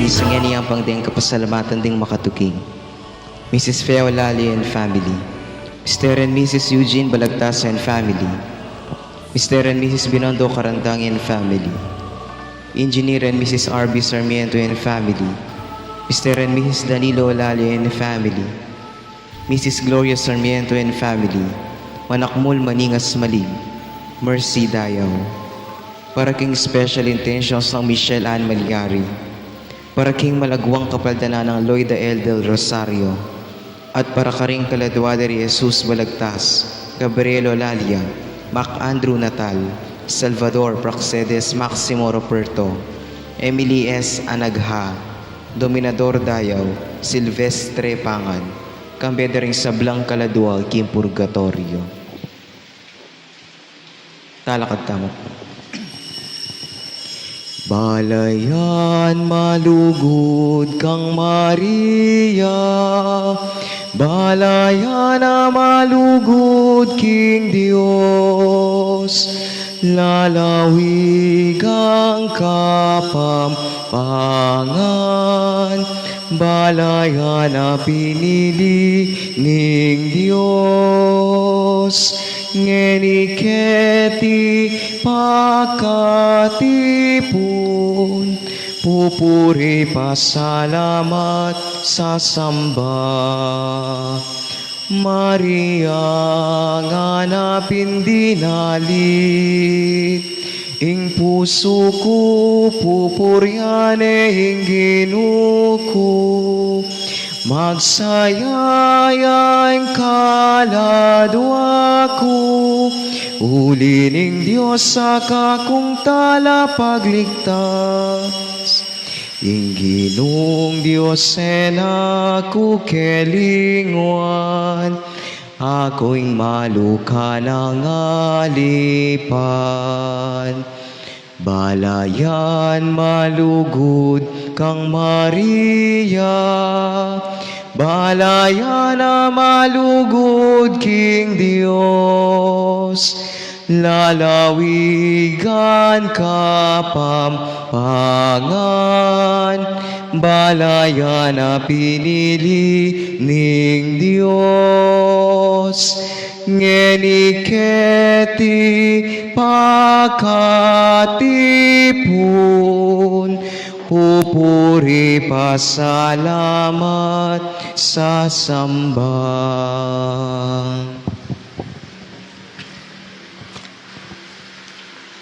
Isang yan pang ding kapasalamatan ding makatuking. Mrs. Feo Lali and family. Mr. and Mrs. Eugene Balagtas and family. Mr. and Mrs. Binondo Karandang and family. Engineer and Mrs. R.B. Sarmiento and family. Mr. and Mrs. Danilo Lali and family. Mrs. Gloria Sarmiento and family. Manakmul Maningas Malig. Mercy Dayaw. Para king special intentions ng Michelle Ann Malyari. Para king malagwang kapaldana ng Loida L. del Rosario, at para karing kaladwaderi Jesus Balagtas, Gabrielo Lalia, Mac Andrew Natal, Salvador Praxedes Maximo Roberto, Emily S. Anagha, Dominador Dayaw, Silvestre Pangan, kambedering sablang kaladwa kim purgatorio. Talakad tamo. Balayan malugod kang Maria, balayan na malugod king Dios, lalawig ang kapampangan, balayan na pinili ning Diyos, ngeniketi pakatipon, pupuri pasalamat sa samba. Maria nga napindinalit, ing puso ko pupuryane ing Ginuko, magsayayang kaladwa ko, uli ning Diyos sa kakong tala pagligtas. Ginong Diyos aku kelingwan, ako'y maluka ng alipan. Balayan malugod kang Maria, balayan na malugod king Diyos, lalawigan kapampangan, balayan na pinili ning Diyos, ngeniketi pakatipon, pupuri pasalamat sa samba.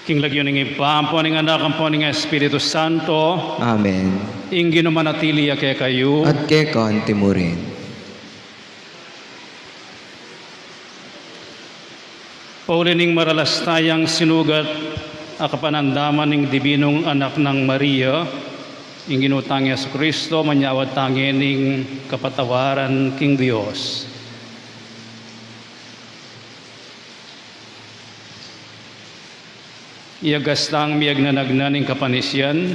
King lagyo ning ipampo ning anak ang po ning Espiritu Santo, Amen. inggi no manatili kay kayo, At kay konti mo rin. pauli ning maralastayang sinugat akapanandaman ning dibinong anak ng Maria, inggi no tangi Yesu Kristo manyawat tangi ning kapatawaran king Dios. Iagastang miyag na nagnaning kapanisyan,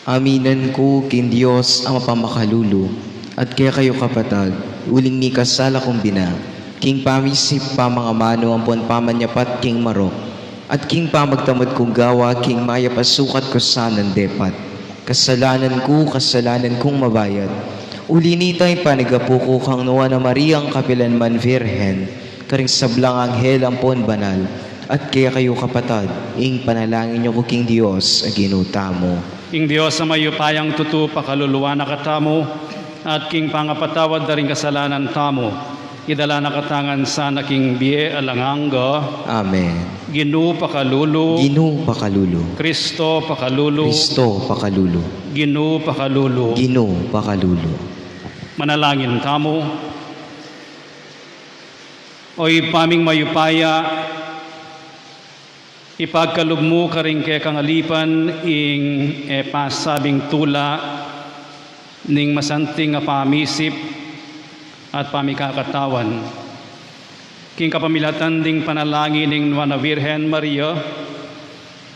Aminan ko kin Diyos ang mapamakalulu, at kaya kayo kapatag, uling ni kasala kong bina, king pamisip pa mga mano ang puan pamanyapat king marok, at king pamagtamad kong gawa king maya pasukat ko sanan depat, kasalanan kong mabayad, uli nita'y panigapo ko kang nuwa na Mariang kapilanman virhen, karing sablang anghel ang puan banal, at kaya kayo kapatag, ing panalangin niyo ko king Diyos ginuta mo. ing Dios sa mayupayang tutu pakaluluwa na katamo, at king pangapatawad na rin kasalanan tamo, idala na katangan sa naking biye alanganga, Amen. Ginu pakalulu, Ginu pakalulu. Kristo pakalulu, Kristo pakalulu. Ginu pakalulu. Ginu pakalulu. Manalangin tamo. Oy paming mayupaya, ipagkalog mo karing kay kangalipan ing pasabing tula ning masanting nga pamisip at pamikakatawan. King kapamilatan ding panalangin ning Nuana Virgen Maria,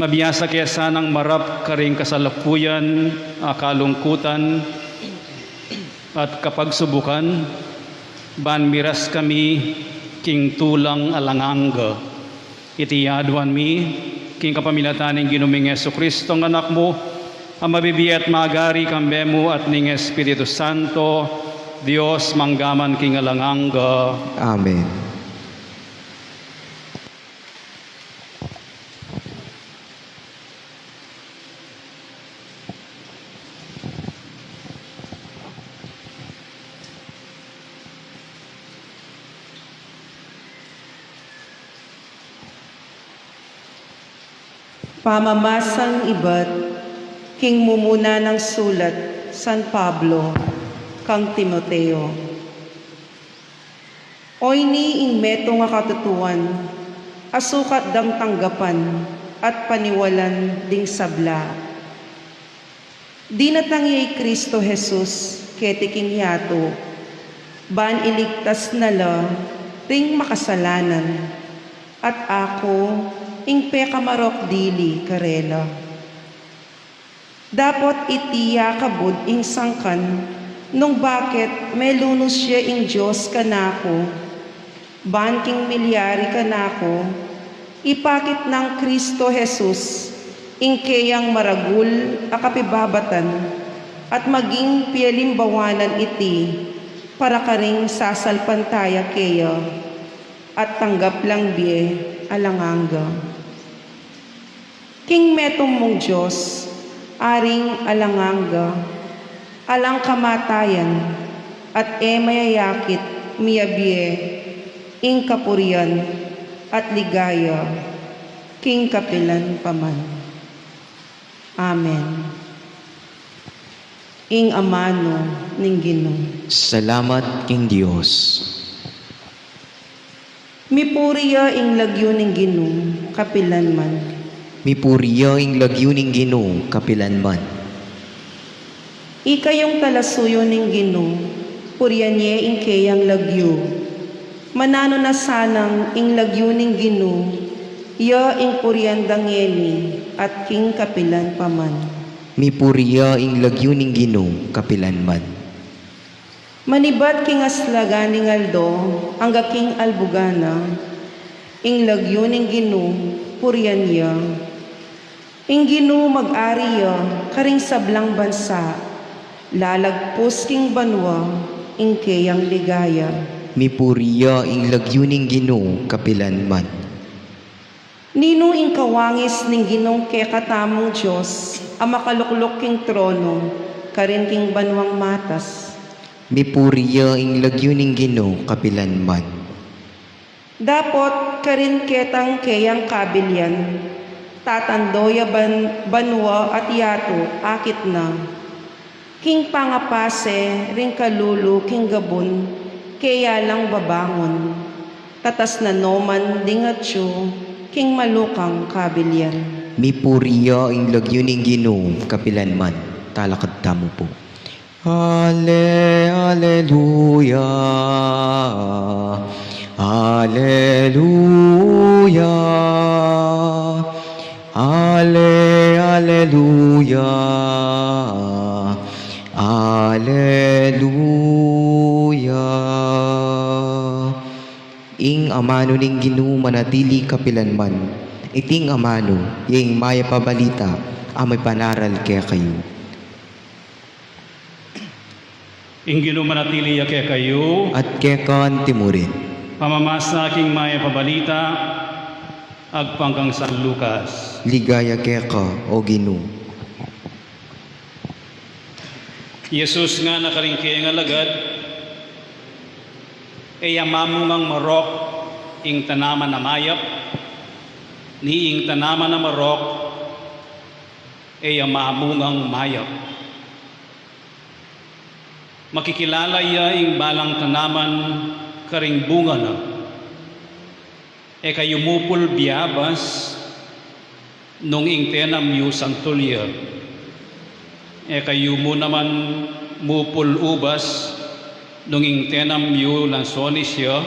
mabiyasa kaya sanang marap karing kasalukuyan, kalungkutan at kapagsubukan, ban miras kami king tulang alanganga. Itiyaduan mi, king kapamilatan ng ginuming Yesu Kristo ng anak mo, ang mabibiyat magari kambemo at ning Espiritu Santo, Diyos manggaman king alanganga. Amen. Pamamasang iba't king mumuna ng sulat San Pablo kang Timoteo. Oy ni ing meto nga katutuan, asukat dang tanggapan at paniwalan ding sabla. Di natangyay Kristo Jesus ketiking yato, ban iligtas na la ting makasalanan, at ako ing pekamarok dili karela. Dapat itiya kabud ing sangkan, nung bakit may lunos siya ing Diyos kanako, ban king milyari kanako, ipakit ng Kristo Jesus, ingkeyang maragul akapibabatan, at maging pialimbawanan iti, para karing sasalpantaya keya, at tanggap lang biye alanganga. King metom mong Diyos, aring alanganga, alang kamatayan, at mayayakit miyabiye, ing kapurian, at ligaya, king kapilan paman. Amen. Ing amano ning Ginoo. Salamat king Dios. Mipuriya ing lagyo ning Ginoo, kapilan man. Mipuriya ing lagyo ning Ginoo kapilanman. Ikayong talasuyo ning Ginoo, puriyan niya ing kayang lagyo. Manano na sanang ing lagyo ning Ginoo, ya ing puriyan dangeni, at king kapilan paman. Mipuriya ing lagyo ning Ginoo kapilanman. Manibat king aslaga ning aldo, angga king albugana, ing lagyo ning Ginoo, puriyan niya. Ing Ginoo mag-ari ya, karing sablang bansa, lalagpos king banwa, ing kayang ligaya. Mipuriya ing lagyo ning Ginoo kapilanman. Nino ing kawangis ning Ginong kekatamong Diyos, ang makaluklok king trono, karin king banwang matas. Mipuriya ing lagyo ning Ginoo kapilanman. Dapot karin ketang kayang kabilyan, tatandoya banwa at yato akit na. King pangapase, ring kalulu, king gabon, kaya lang babangon. Tatas na noman dingatyo, king malukang kabilyan. Mipuriya ing lagyo ning Ginoo kapilanman. Talakad tamo po. Alleluia. Alleluia. Alleluia. Alleluia. Ing amano ning Ginoo manatili kapilanman. Iting amano, yung maya pabalita, amay panaral kaya kayo. Ing Ginoo manatili kaya kayo, At kaya kan timurin. pamamasa aking maya pabalita, agpangkang San Lucas. Ligaya kaya ka, o Ginoo. Jesus nga nakaringkaya nga lagad, amamungang marok ing tanaman na mayap, ni ing tanaman na marok, amamungang mayap. Makikilala iya ing balang tanaman karing bunga na, kayumupul biyabas, nung ing tenam yu santulya, kayo mo naman mupul ubas nung ing tenam yu lansonis ya,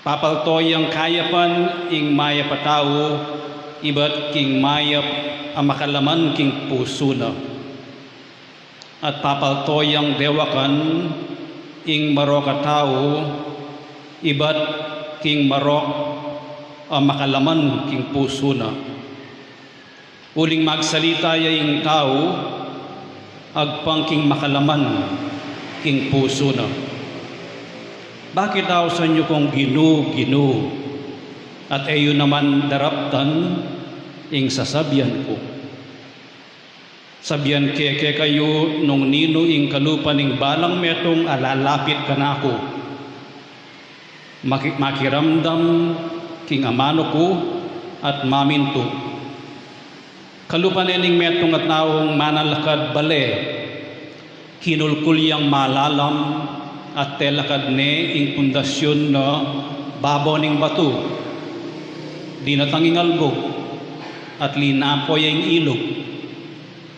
papaltoy ang kayapan ing maya patao, iba't king mayap ang makalaman king puso na. At papaltoy ang dewakan ing marok tao, iba't king marok ang makalaman king puso na. Uling magsalita yung tao, agpang king makalaman king puso na. Bakit daw sa inyo kong Ginoo, at ayo naman daraptan ing sasabyan ko? Sabyan keke kayo nung nino ing kalupa ning balang metong alalapit ka na ako. Makiramdam king amano ko at maminto. Kalupa nening metong at naong manalakad bale, kinulkulyang malalam at telakad ne ing pundasyon na babaw ning batu. Di natanging algo at linapoy ang ilog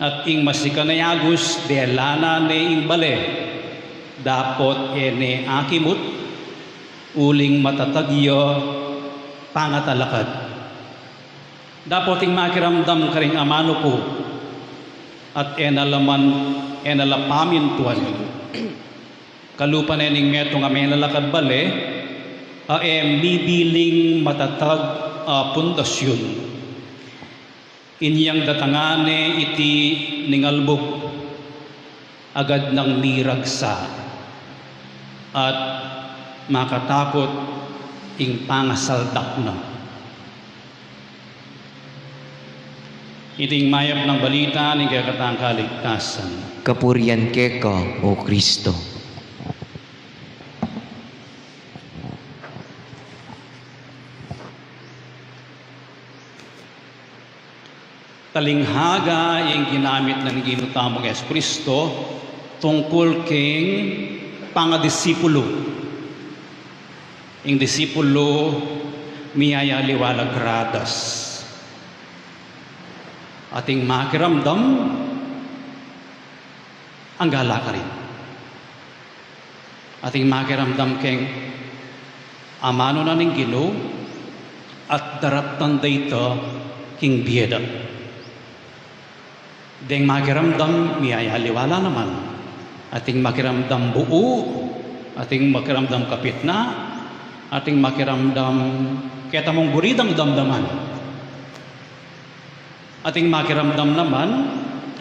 at ing masikanayagos delana ne ing bale. Dapot ene akimut uling matatagyo pangatalakad. Dapot ing makiramdam karing amano ko at enalapamin tuwan. Kalupa nening metong amenalakad bale, mibiling matatag pundasyon. Inyang datangane iti ningalbog agad ng miragsa at makatakot ing pangasaldak na. Iting mayap ng balita ni kakatang kaligtasan. Kapurian keka, O Kristo. Talinghaga yung ginamit ng ginutamong Yesu Kristo tungkol king pangadisipulo. Yung disipulo miyaya liwalag gradas. Ating makiramdam ang gala ka rin. Ating makiramdam king amano na ning Ginoo at daraptan dayta king biyeda. Deng makiramdam miyaya liwala naman. Ating makiramdam buo, ating makiramdam kapit na, ating makiramdam kaya tamong buridang damdaman. Ating makiramdam naman,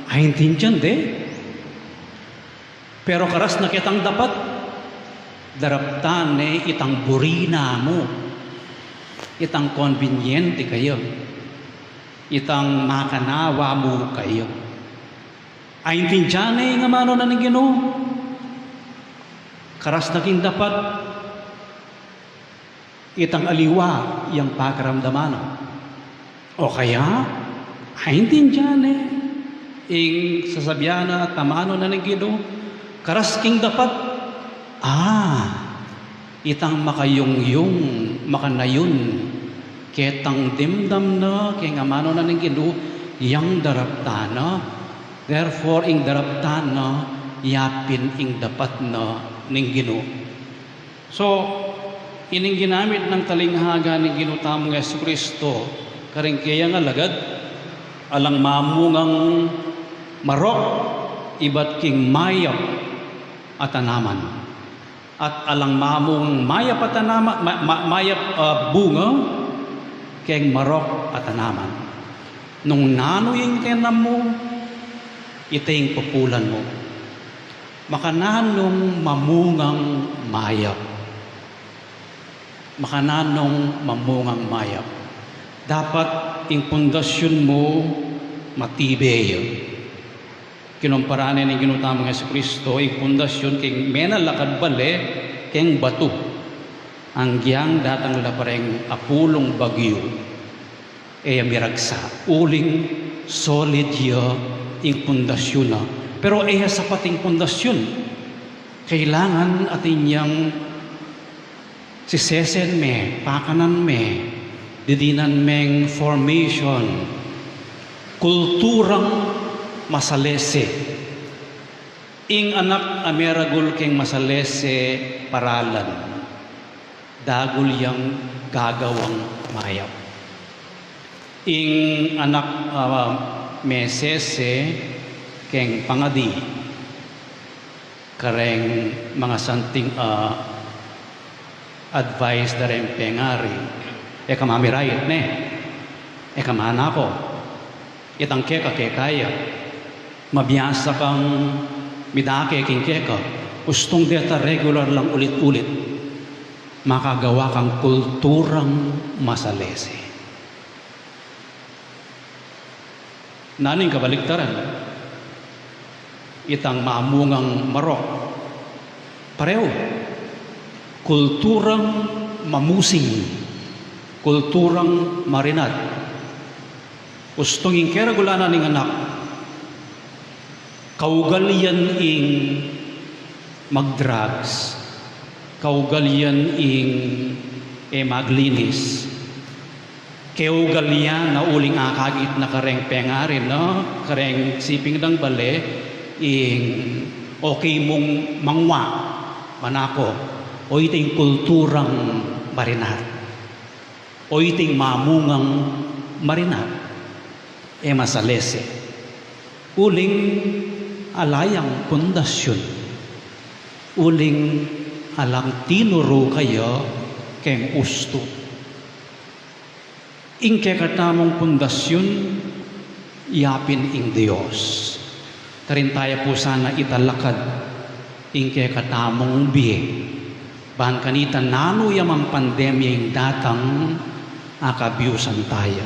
ay intindihan de. Pero karas na kitang dapat, daraptan itang burina mo. Itang konbinyente kayo. Itang makanawa mo kayo. Ay intindihan nga mano na ng Ginoo. Karas na king dapat, itang aliwa yung pakaramdaman. O kaya, ay intindihan ing sasabyana tamano na ng Ginoo. Karas king dapat, itang makayong-yung, makanayon, ketang dimdam na, kaya nga mano na ng Ginoo, yang daraptana. Therefore, ing daraptana, yapin ing dapat na ng Ginoo. So, ining ginamit ng talinghaga ng ginutamong Yesu Kristo, karing kaya nga lagad, alang mamungang marok, ibat king mayap at tanaman. At alang mamung mayap at tanaman, mayap bunga, keng marok at tanaman. Nung nanoying kenam mo, iting pupulan mo. Makananong mamungang mayap. Makananong mamungang mayap. Dapat yung pundasyon mo matibay. Kinumparanin ng ginutamong Yesu Kristo, yung pundasyon keng menalakad bale, keng bato. Ang giyang datang lapareng apulong bagyo, miragsa. Uling solid yung pundasyon na. Pero sapat yung pundasyon. Kailangan atin yang sisesen me, pakanan me, didinan meng formation, kulturang masalese. Ing anak ameragul keng masalese paralan. Dagul yang gagawang mayap. Ing anak mesese keng pangadi kareng mga santing advice da rin pengari kamamirayit ne kamana ko itang keka kekaya mabiyasa kang midake king keka gustong deta regular lang ulit-ulit makagawa kang kulturang masalese. Naning kabaliktaran, itang mamungang marok, pareho, kulturang mamusing, kulturang marinat. Gustong ing keragulanan ng anak, kaugalian ing magdrugs, kaugalian ing maglinis, kaugalian na uling akagit na kareng pengarin, no? Kareng siping ng bale, ing okay mong mangwa, manako, o iting kulturang marinat, o iting mamungang marinat, masalese. Uling alayang pundasyon, uling alang tinuro kayo ken usto. Ingke katamong pundasyon, yapin ing Diyos. Tarintaya po sana italakad, ingke katamong biye. Bahan kanita nano yamang pandemya ing datang, akabyusan tayo.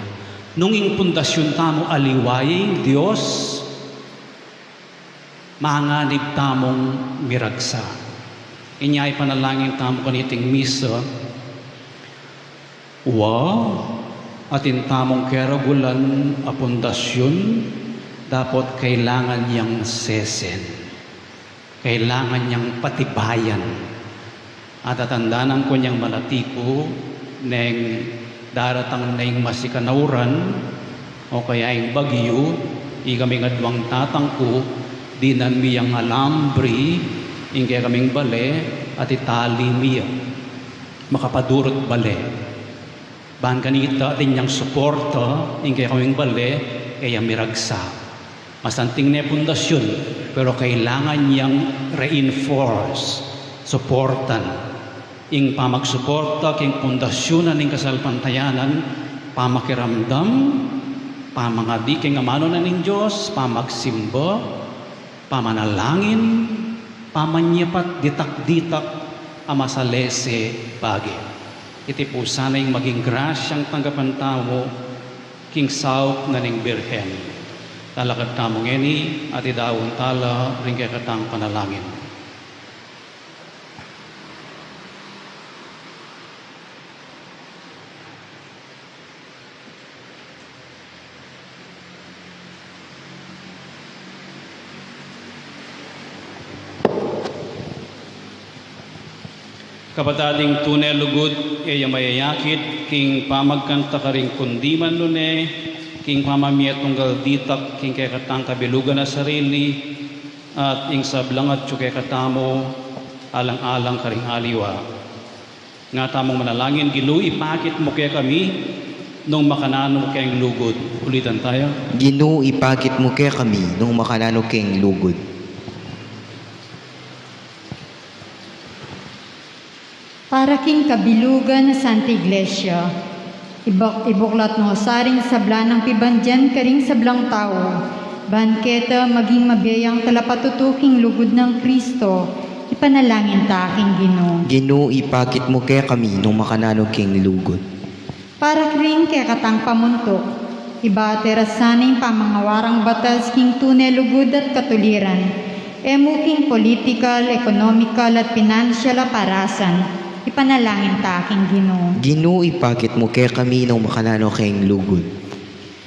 Nung ing pundasyon tamo aliwaying Diyos, manganib tamong miragsa. Inyay panalangin tamo kaniting misa, atin tamong keragulan a pundasyon, dapat kailangan niyang sesen. Kailangan niyang patibayan. At atandanan ko niyang malatiko neng daratang na yung masikanauran o kaya yung bagyo, ikaming adwang tatangko, dinan miyang alambri, ingkaya kaming bale, at itali miya. Makapadurot bale. Bahan kanita atin niyang suporta, ingkaya kaming bale, kaya miragsa. Masanting na pundasyon, pero kailangan niyang reinforce, supportan. Ing pamagsuporta king pundasyonan ning kasalpantayanan, pamakiramdam, pamangadi king amano na ning Diyos, pamagsimba, pamanalangin, pamanyapat ditak-ditak amasalese bagi. Iti po sana yung maging grasyang tanggapan tamo king saup na ning Birhen. Talakad tamong eni at idawon tala ring katang panalangin. Kapatading tunay lugod, mayayakit, king pamagkanta ka rin kundiman nune, king pamamiyat tunggal ditak, king kay katang kabilugan na sarili, at ing sablang at kay katamo, alang-alang ka rin aliwa. Nga tamong manalangin, Ginoo, ipakit mo kaya kami, nung makanano kayang lugod. Ulitan tayo. Ginoo, ipakit mo kaya kami nung makanano keng lugod. Para king kabilugan na Santa Iglesia, ibuklat no saring sabla ng pibandyan karing sablang tao, banketa maging mabiyang talapatutuking lugod ng Kristo, ipanalangin ta aking Ginoo. Ginoo, ipakit mo kaya kami nung makanano keng lugod. Para king kaya katang pamuntok, iba terasaning pamangawarang batas king tunay lugod at katuliran, emuking political, economical at financial aparasan, ipanalangin ta aking Ginoo. Ginoo, ipakit mo kaya kami nung makanano keng lugod.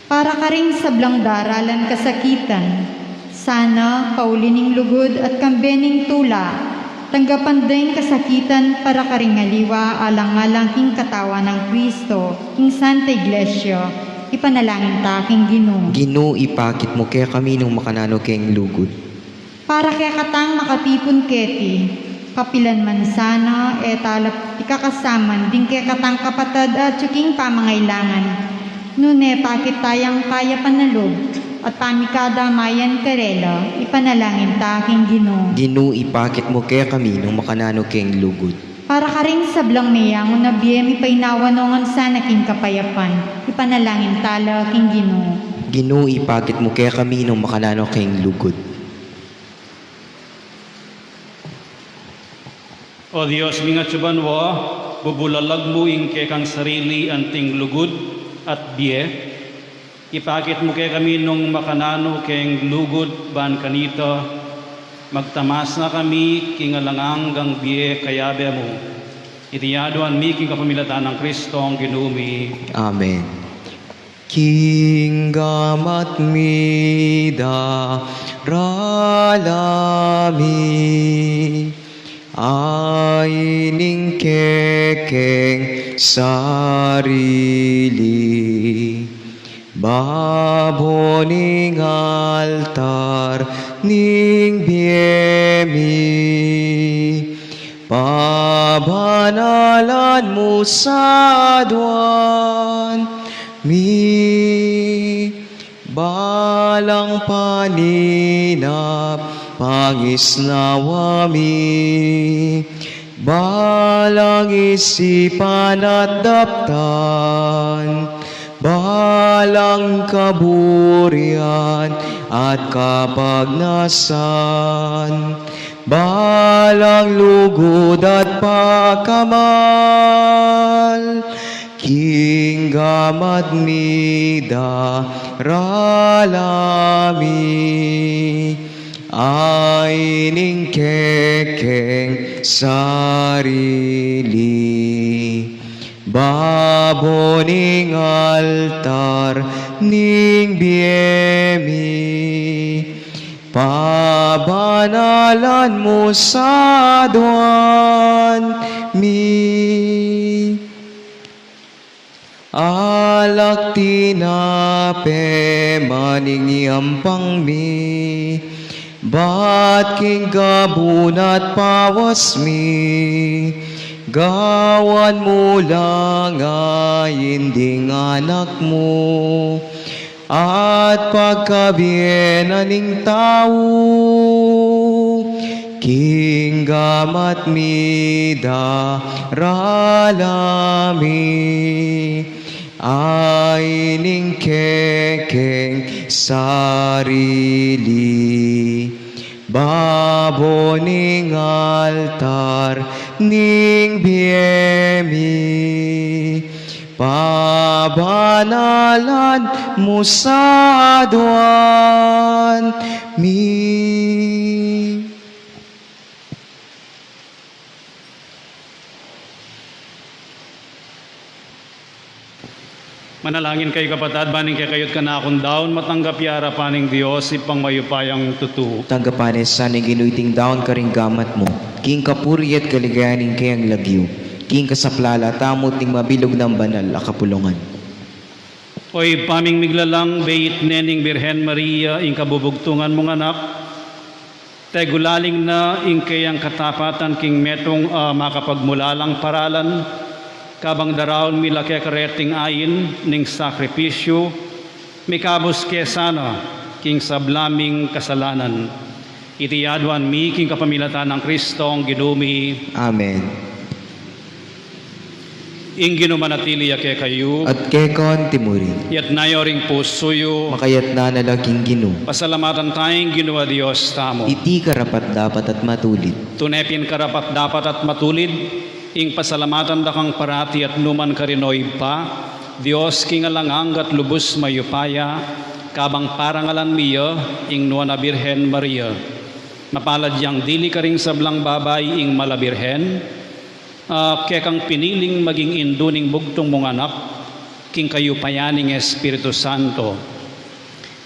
Para ka ring sablang daralan kasakitan, sana kaulining lugod at kambening tula, tanggapan din kasakitan para ka ring aliwa alang-alang king katawan ng Kristo, king Santa Iglesia, ipanalangin ta aking Ginoo. Ginoo, ipakit mo kaya kami nung makanano keng lugod. Para kaya katang makatipon keti, kapilan man sana, talap ikakasaman, din kaya katang kapatad at tsuking pamangailangan. Nune, pakit tayang kaya panalog, at pamikada mayan karela, ipanalangin ta aking Ginoo. Ginoo, ipakit mo kaya kami nung makanano keng lugod. Para ka rin sablang mayangon na biyemi painawanongan sana king kapayapan, ipanalangin tala aking Ginoo. Ginoo, ipakit mo kaya kami nung makanano keng lugod. O Diyos, mingat subanwa, bubulalag mo ingke kang sarili anting lugod at biye. Ipakit mo kay kami nung makanano keng lugod ban kanita. Magtamas na kami kingalanganggang biye kayabe mo. Itiyaduan mi king kapamilatan ng Kristo ang ginumi. Amen. Kinggamat mida ralami aining kekeng sarili baboning altar ning biemi pabanalan mo sa duwan mi balang paninap pangisnawami balang isipan at daptan, balang kaburian at kapagnasan, balang lugod at pagkamal, kinggam at mida ralami, aining kekeng sarili, baboning altar ning biemi, pabanalan mo sa duan mi. Alak tinape maningiampang mi, bat king gabunat pawas mi, gawan mo lang ayinding anak mo, at pagkabienaning tao, kinggam at mida ralami, aining kekeng sarili, baboning altar ning biemi, pabanalan mo sa duan mi. Manalangin kayo kapatid, baning kayot ka na akong daon, matanggap yara paning Diyos, ipang mayupayang tutu. Tanggapanes sa ginuiting daon karing gamat mo, king kapuri at kaligayaning kayang lagyo, king kasaplala tamot ning mabilog ng banal akapulungan. Oy paming miglalang beit nening Birhen Maria, ing kabubugtungan mong anak, tegulaling na ing kayang katapatan king metong makapagmulalang paralan, kabang darawon milake kareting ayin ning sakripisyo, mikabos kesana king sablaming kasalanan. Itiyaduan mi king kapamilatan ng Kristong ginumi. Amen. Ing ginumanatili ake kayo, At kekon timurin, yat nayoring pusoyo, makayat na nalaking ginu, pasalamatan tayong ginawa Diyos tamo. iti karapat dapat at matulit. Tunepin karapat dapat at matulid, ing pasalamatan da kang parati at numan karinoy pa, Diyos kingalangang at lubos mayupaya, kabang parangalan miyo, ing nuwa na Birhen Maria. Mapalad yang dili karing sablang babay ing malabirhen, kekang piniling maging induning bugtong mong anak, king kayupayaning Espiritu Santo.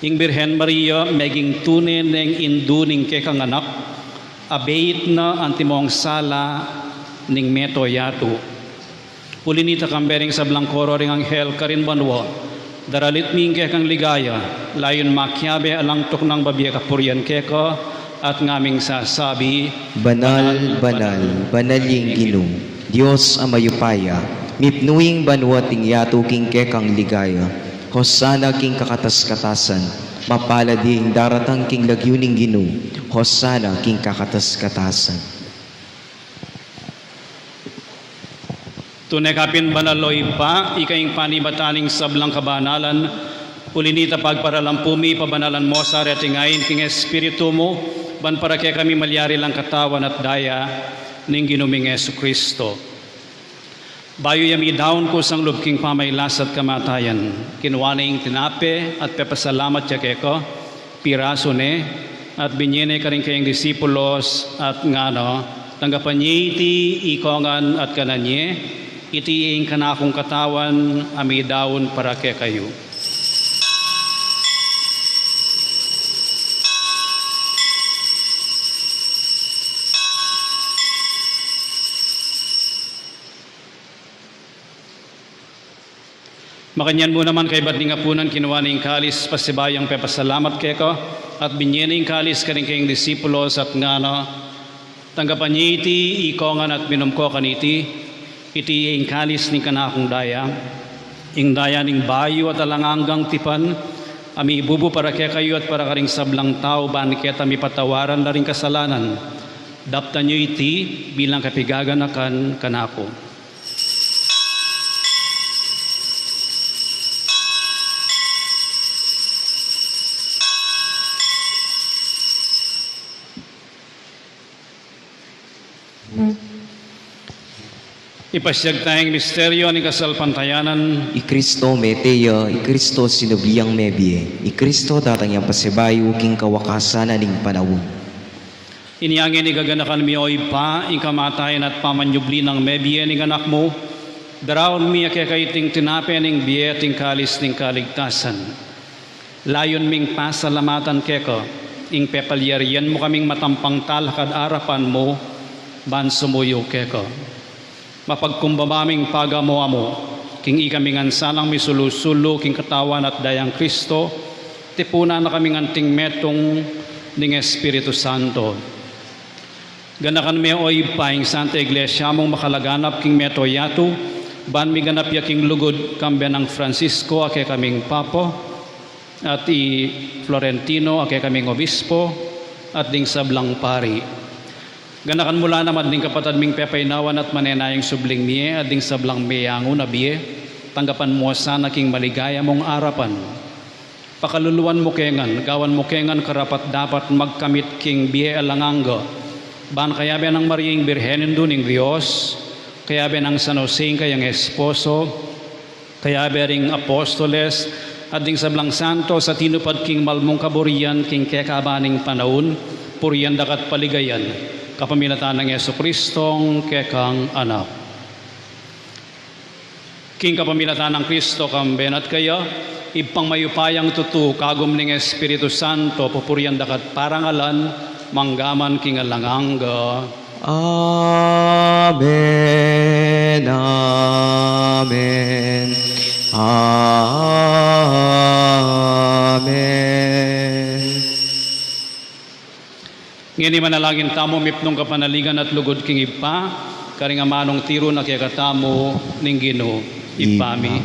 Ing Birhen Maria, maging tunen ng induning kekang anak, abeit na antimong sala, ning meto yato. Ulinita kambering sa blangkoro ring anghel karin banwa, daralit mingke kang ligaya, layon makyabe alang tok ng babiya kapuryan keko, at ngaming sasabi, Banal, banal, banaling ginu, Diyos amayupaya, mipnuing banwating yato king kekang ligaya, hosana king kakatas-katasan, mapaladi daratang king lagyuning ginu, hosana king kakatas-katasan. Tunekapin banaloy pa, ikaing panibataning sablang kabanalan, ulinita pagparalampumi, pabanalan mo sa retingayin king Espiritu mo, ban para kaya kami malyari lang katawan at daya, ning ginuming Yesu Kristo. Bayo yami daon ko sang lubking pamaylas at kamatayan, kinuwaning tinape at pepasalamat siya keko, piraso ne, at binyene ka rin kayong disipulos at ngano, tanggapan niya iti ikongan at kananye, itiing kanakong katawan, ami daon para kaya kayo. Makanyan mo naman kay bating apunan kinuha ning kalis pasibayang pepasalamat keko at binyening kalis kaning kayong disipulos at ngano tanggapan niya iti ikongan at minumko kaniti iti ing kalis ning kanakong daya ing daya ning bayo at alanganggang tipan ami ibubu para kaya kayo at para karing sablang tao ban kaya mi patawaran na ring kasalanan Daptan nyo iti bilang kapigaganakan kanako. Ipasyag tayong misteryo ni kasalpantayanan. I Kristo meteya, I Kristo sinubiyang mebie, I Kristo datang yang pasibayo king kawakasan aning panawon. Inyangin ni gaganakan mi oy pa, ing kamatayan at pamanyubli ng mebie ni anak mo. Darawon mi akekaiting tinape ning biye ting kalis ning kaligtasan. Layon ming pasalamatan keko, ing pepalyarian mo kaming matampang talakad arapan mo, ban sumuyo keko. Mapagkumbabaming pagamo amo, king ikaming ansalang misulusulo king katawan at dayang Kristo, tipuna na kaming anting metong ning Espiritu Santo. Ganakan mi oy paing Santa Iglesia mong makalaganap king meto yatu, ban mi ganap ya king lugod kambe ng Francisco ake kaming Papa, at i Florentino ake kaming Obispo, at ding sablang pari. Ganakan mula naman ding kapatad ming pepainawan at manenayang subling miye at ding sablang miyango na biye, tanggapan mo sana king maligaya mong arapan. Pakaluluan mo kengan, gawan mo kengan karapat dapat magkamit king biye alanganga. Ban kaya ben ang Mariing Birhenin duning Diyos, kaya ben ang San Jose kayang esposo, kaya bering apostoles, at ding sablang santo sa tinupad king malmong kaburian king kekabaning panahon, purian dakat paligayan, kapamilatan ng Yesu Kristong kekang anak. King kapamilatan ng Kristo kamben at kaya, ipang mayupayang tutu kagum ning Espiritu Santo, pupurian dakat parangalan, manggaman king alanganga. Amen, amen, amen. Ngini manalangin tamo mipnong kapanaligan at lugod king ipa, karing amanong tiro na kaya katamo ning Ginoo. Ipami.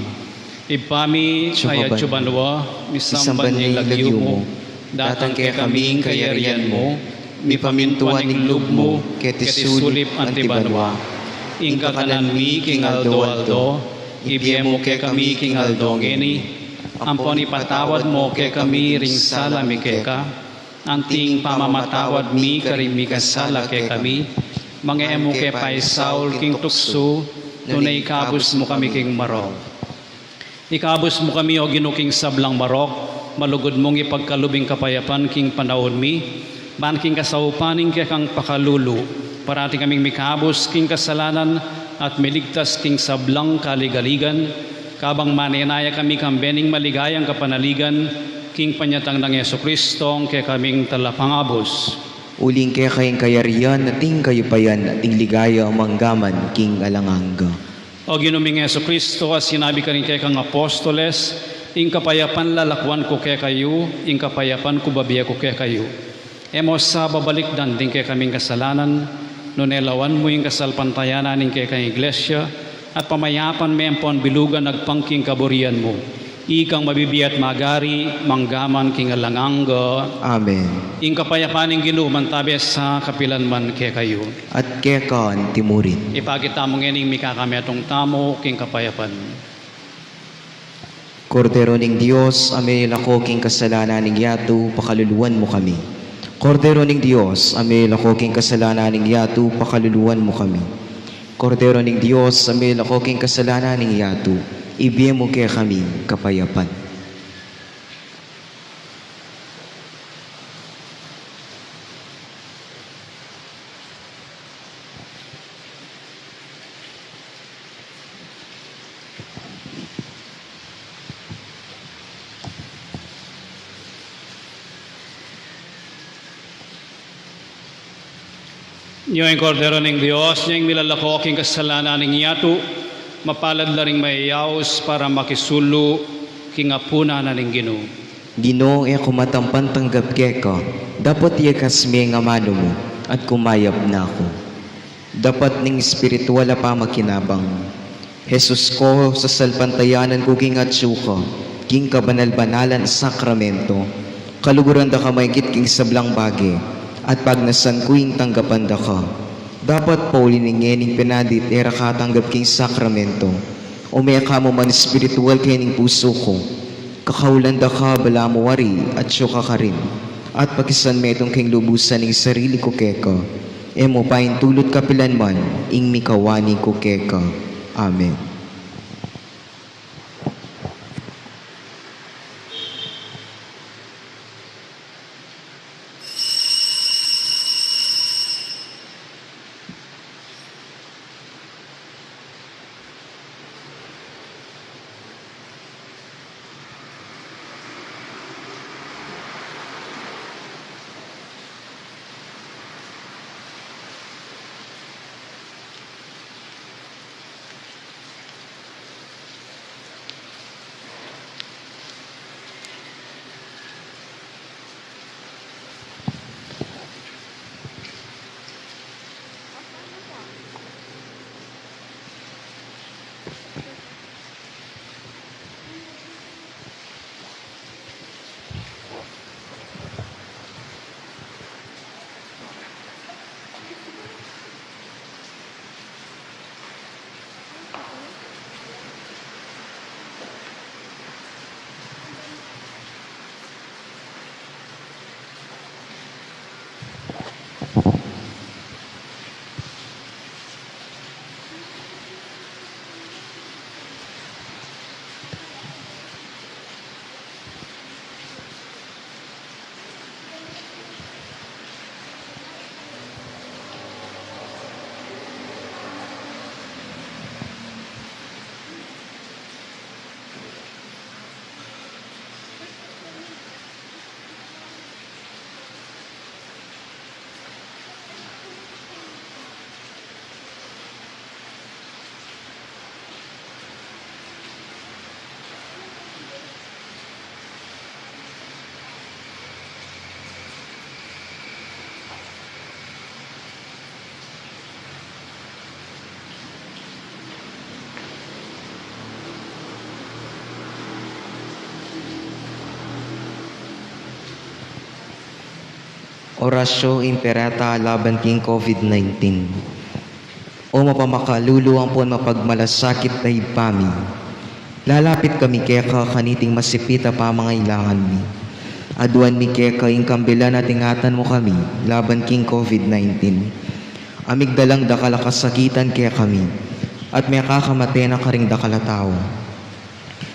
Ipami ay atsubanwa, misamban niyang lagyo mo, datang kaya kaming kayarian mo, mipamintuan ning lub mo, ketisulip antibanwa. Ingka kanan mi king aldo-aldo, ibiye mo kaya kami king aldo ngeni, ampon ipatawad mo kaya kami ring salami kaya anting pamamatawad mi karimi kasala kay kami, mangeemo kay pay Saul king tukso, nunay ikabos mo kami king marok. Ikabos mo kami o ginuking sablang marok, malugod mong ipagkalubing kapayapan king panahon mi, ban king kasaupaning kay kang pakalulu, parati kaming mikabos king kasalanan at miligtas king sablang kaligaligan, kabang manenaya kami kambening maligayang kapanaligan, king panyatang ng Yesu Kristong kay kaming talapangabos. Uling kaya kayong kayarian, ating kayupayan, ating ligaya, manggaman, king alanganga. O ginuming Yesu Kristo, as sinabi ka rin kay kang apostoles, ing kapayapan lalakwan ko kay kayo, ing kapayapan ko babiya ko kay kayo. Emo sa babalik dan din kay kaming kasalanan, nunelawan mo yung kasalpantayanan ning kay kang iglesia, at pamayapan mempon bilugan nagpangking kaburian mo. Ikang mabibiyat magari, manggaman king alanganga. Amen. Ing kapayapan ning Ginoo mantabes sa kapilan man kay kayo. At kekan timurin. Ipakita mo ngening mikakametong tamo king kapayapan. Kordero ning Dios, ame lako king kasalanan ning yatu, pakaluluan mo kami. Kordero ning Dios, ame lako king kasalanan ning yatu, pakaluluan mo kami. Kordero ning Dios, ame lako king kasalanan ning yatu, ibiye mo kaya kami kapayapan. Yung kordero ng Diyos, yung milalako king kasalanan ng yatu, mapalad la ring mayayaos para makisulo king apuna na ning Ginoo. Ginoo e kumatampan tanggap keka, dapat yakas mi nga mano mo, at kumayap na ako. Dapat ning espiritual pa makinabang. Jesus ko sa salpantayanan ko king atsuka, king kabanal-banalan sakramento, kaluguran da kamaykit king sablang bagi, at pagnasan kuing tanggapan da ka. Dapat pauliningening pinadit era katanggap king sakramento. Umeka mo man spiritual kening puso ko. Kakaulan da ka bala mo wari at syuka ka rin. At pakisan metong king lubusan ng sarili ko keka. Emo pain tulot kapilan man ing mikawani ko keka. Amen. Orasyo Imperata laban king COVID-19. O mapamakалuluang po mapagmalasakit na ipami. Lalapit kami keka kaniting masipita pa mga ilangan mi. Aduan mi keka ing kambila na tingatan mo kami laban king COVID-19. Amigdalang dakala kasakitan kaya kami at may kakamate na karing dakala tao.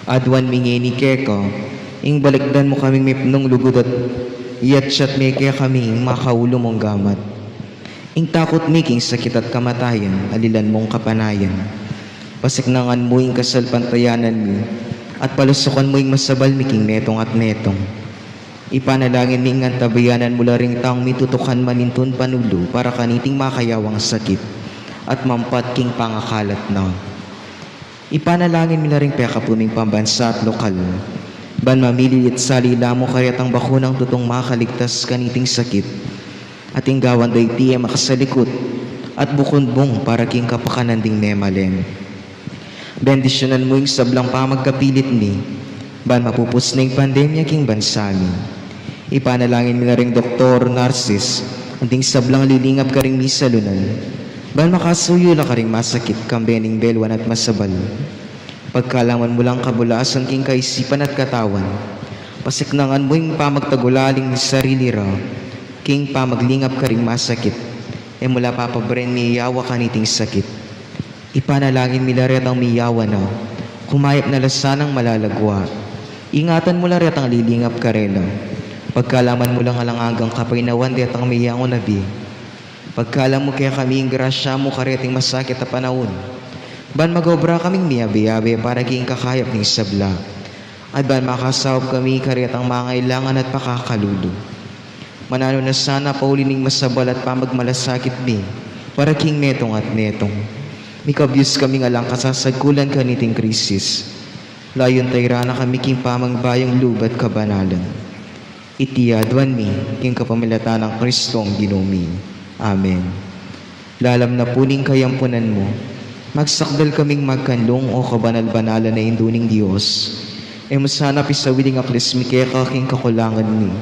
Aduan mi ngeni keka ing balikdan mo kaming mipnong lugod at iyat may kaya kami makaulo mong gamat. Ing takot making sakit at kamatayan, alilan mong kapanayan. Pasiknangan mo ing kasalpantayanan mi, at palusukan mo ing masabal miking netong at netong. Ipanalangin ning antabayanan mula ring taong mitutukan manintun panulo para kaniting makayawang sakit, at mampat king pangakalat na. Ipanalangin mila ring pekapuming pambansa at lokal, ban mamililit salila mo kaya't ang bakunang tutong makaligtas kaniting sakit at inggawan day tiye makasalikot at bukundbong para king kapakananding memalem. Bendisyonan mo yung sablang pamagkapilit ni ban mapupus na yung pandemya king bansami. Ipanalangin mo na ring Dr. Narcis anting sablang lilingap ka ring misalunan ban makasuyo na ka ring masakit kambening belwan at masabal. Pagkalaman mo lang kabulaasan king kaisipan at katawan, pasiknangan mo yung pamagtagulaling ni sarili ra, king pamaglingap ka ring masakit, e mula papabren miyawa kaniting sakit. Ipanalangin milaret ang miyawa na, kumayap na lasanang malalagwa. Ingatan mo laret ang lilingap ka rela, pagkalaman mo lang alangagang kapaynawan det ang miyango nabi. Pagkalam mo kaya kami yung grasya mo kareting masakit na panahon, ban magobra kaming miyabi-yabi para king kakayap ng sabla. At ban makasawap kami karit ang mga ilangan at pakakalulu. Manano na sana paulining masabal at pamagmalasakit mi para king netong at netong. Mikabyus kaming alang kasasagkulan kaniting krisis. Layon tayra na kami king pamangbayang lubat kabanalan. Itiyadwan mi king kapamilata ng Kristong Ginumi. Amen. Lalam na puning kayampunan mo, magsakdal kaming magkanlong o kabanal-banalan na induning Diyos. E mo sana pisawiling aklis mi kaya kaking kakulangan mi.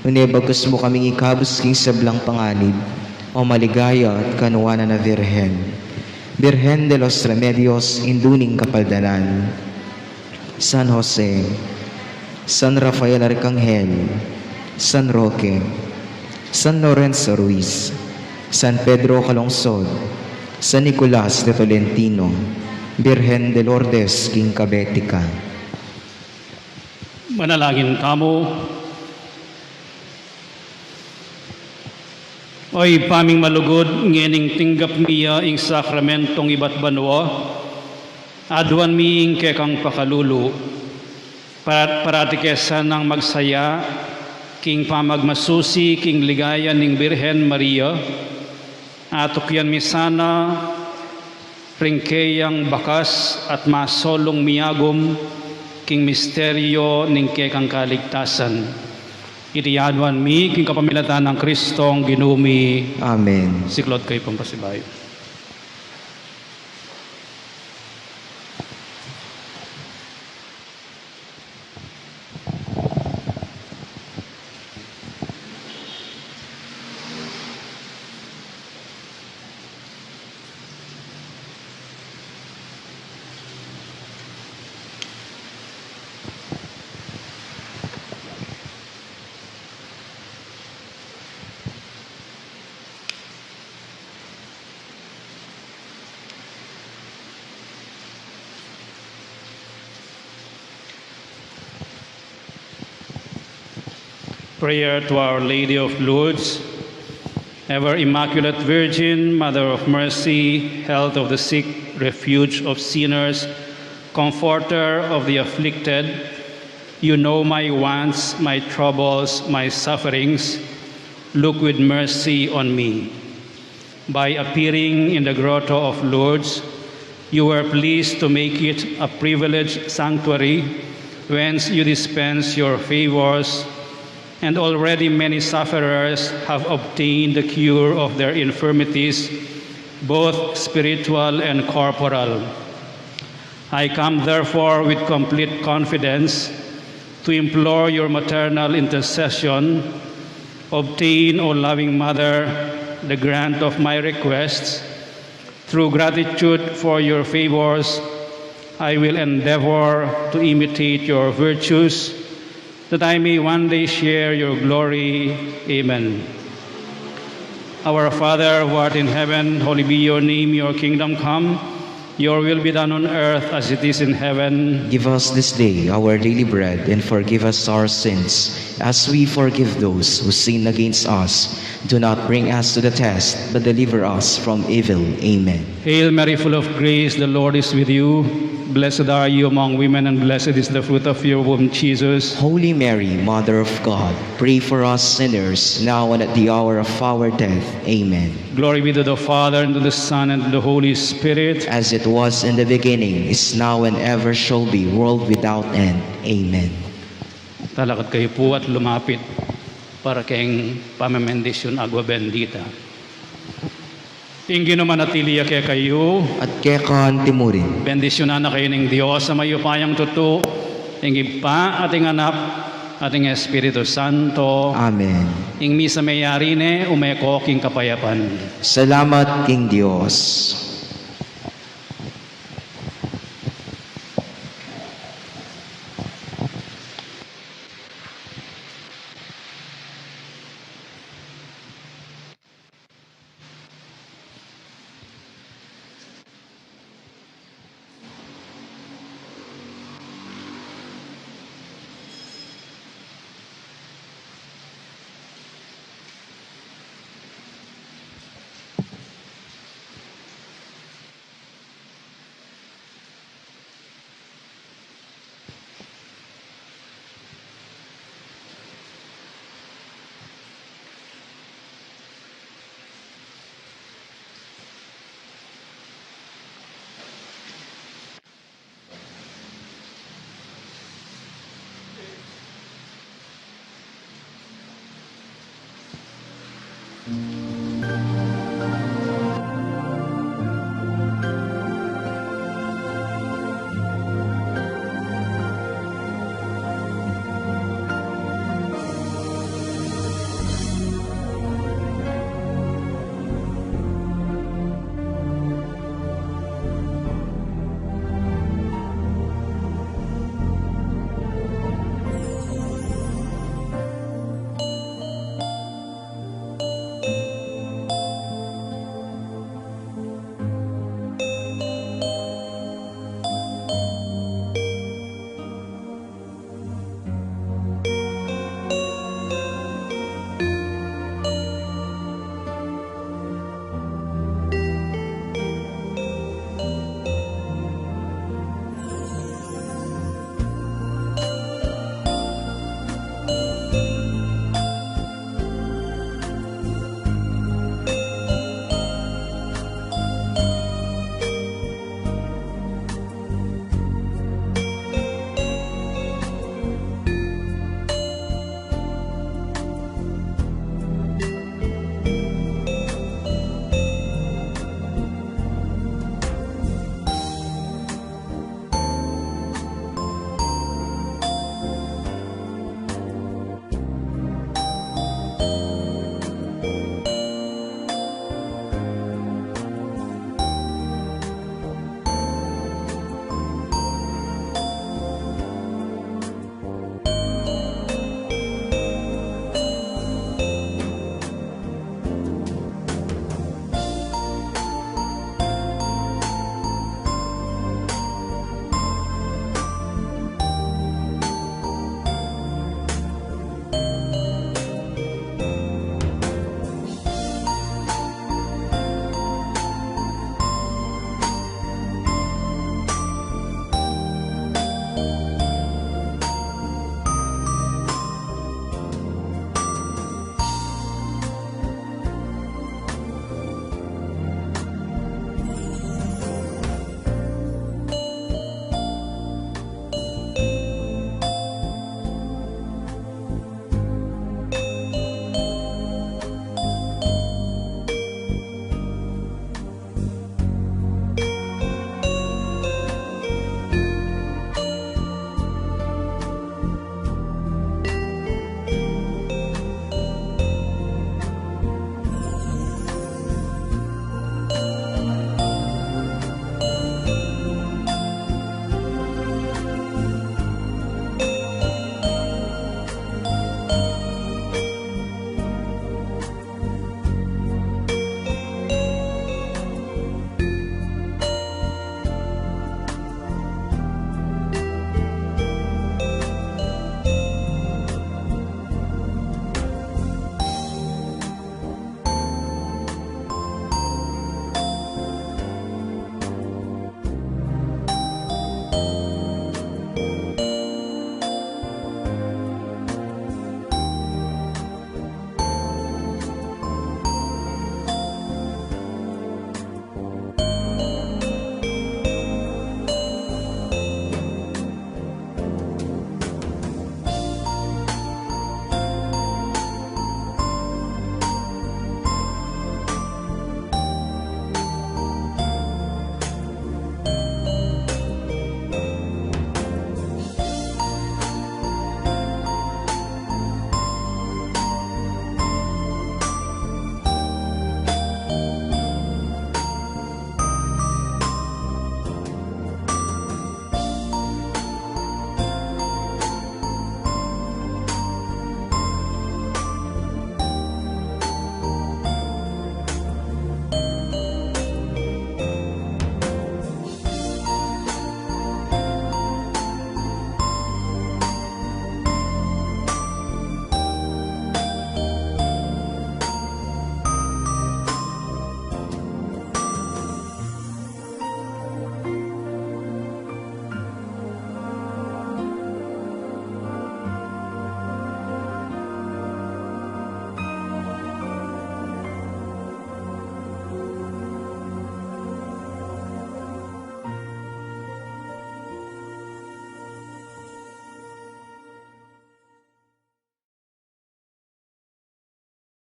Ngunit bagkus mo kaming ikabusking sablang panganib, o maligaya at kanuwanan na Virhen. Virhen de los Remedios, induning kapaldanan. San Jose, San Rafael Arcangel, San Roque, San Lorenzo Ruiz, San Pedro Calungsod, San Nicolas de Tolentino, Virhen de Lourdes, King Cabetica. Manalangin kamo. Oy paming malugod ngening tinggap miya ing sakramentong iba't banwa, aduan mi ing kekang pakalulu, paratikesan ng magsaya, king pamagmasusi, king ligaya ning Birhen Maria, atukyan mi sana, ringkeyang bakas at masolong miyagom, king misteryo ning kekang kaligtasan. Itiyaduan mi, king kapamilatan ng Kristong ginumi. Amen. Siklod kayo pampasibayo. Prayer to Our Lady of Lourdes, ever Immaculate Virgin, Mother of Mercy, health of the sick, refuge of sinners, comforter of the afflicted, you know my wants, my troubles, my sufferings. Look with mercy on me. By appearing in the grotto of Lourdes, you were pleased to make it a privileged sanctuary whence you dispense your favors, and already many sufferers have obtained the cure of their infirmities, both spiritual and corporal. I come therefore with complete confidence to implore your maternal intercession. Obtain, O loving Mother, the grant of my requests. Through gratitude for your favors, I will endeavor to imitate your virtues, that I may one day share your glory. Amen. Our Father, who art in heaven, holy be your name, your kingdom come. Your will be done on earth as it is in heaven. Give us this day our daily bread, and forgive us our sins, as we forgive those who sin against us. Do not bring us to the test, but deliver us from evil. Amen. Hail Mary, full of grace, the Lord is with you. Blessed are you among women, and blessed is the fruit of your womb, Jesus. Holy Mary, Mother of God, pray for us sinners, now and at the hour of our death. Amen. Glory be to the Father, and to the Son, and to the Holy Spirit. As it was in the beginning, is now, and ever shall be, world without end. Amen. Talakad kayo po at lumapit para kayong pamamendisyon agwa bendita. Ingin naman natiliya kaya kayo, At kekan timurin, bendisyonan na kayo ng Diyos sa mayupayang tuto, ingin pa ating anak, ating Espiritu Santo, Amen. ing misa mayari ne, umeko king kapayapan. Salamat, King Diyos.